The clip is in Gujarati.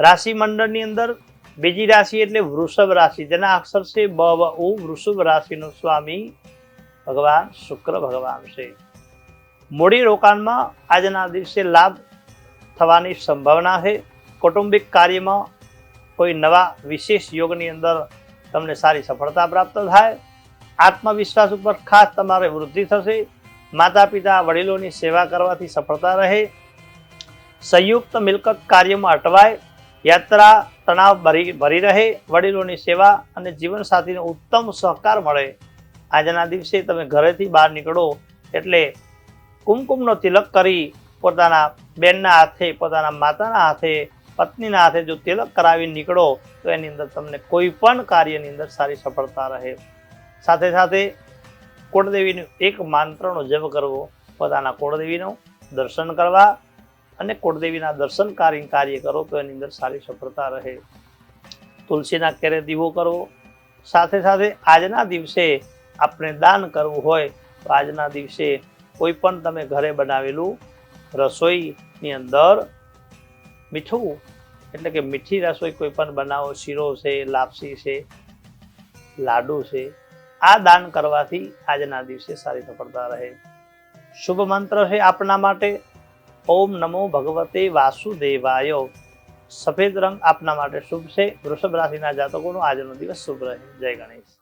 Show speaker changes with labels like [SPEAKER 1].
[SPEAKER 1] રાશિ મંડળની અંદર બીજી રાશિ એટલે વૃષભ રાશિ, જેના અક્ષર છે બ વ ઉ. વૃષભ રાશિનો સ્વામી ભગવાન શુક્ર ભગવાન છે. મૂડી રોકાણમાં આજના દિવસે લાભ થવાની સંભાવના છે. કૌટુંબિક કાર્યમાં કોઈ નવા વિશેષ યોગની અંદર તમને સારી સફળતા પ્રાપ્ત થાય. આત્મવિશ્વાસ ઉપર ખાસ તમારે વૃદ્ધિ થશે. માતા પિતા વડીલોની સેવા કરવાથી સફળતા રહે. સંયુક્ત મિલકત કાર્યમાં અટવાય. યાત્રા તણાવ ભરી રહે. વડીલોની સેવા અને જીવનસાથીનો ઉત્તમ સહકાર મળે. આજના દિવસે તમે ઘરેથી બહાર નીકળો એટલે કુમકુમનો તિલક કરી પોતાના બેનના હાથે, પોતાના માતાના હાથે, પત્નીના હાથે જો તિલક કરાવી નીકળો તો એની અંદર તમને કોઈ પણ કાર્યની અંદર સારી સફળતા રહે. સાથે સાથે કુળદેવીનો એક મંત્રનો જપ કરવો, પોતાના કુળદેવીનું દર્શન કરવા અને કુળદેવીના દર્શનકારી કાર્ય કરો તો એની અંદર સારી સફળતા રહે. તુલસીના કેરે દીવો કરવો. સાથે સાથે આજના દિવસે આપણે દાન કરવું હોય તો આજના દિવસે કોઈ પણ તમે ઘરે બનાવેલું રસોઈની અંદર મીઠું એટલે કે મીઠી રસોઈ કોઈ પણ બનાવો, શીરો છે, લાપસી છે, લાડુ છે, આ દાન કરવાથી આજના દિવસે સારી સફળતા રહે. શુભ મંત્ર છે આપના માટે ઓમ નમો ભગવતે વાસુદેવાય. સફેદ રંગ આપના માટે શુભ છે. વૃષભ રાશિના જાતકોનો આજનો દિવસ શુભ રહે. જય ગણેશ.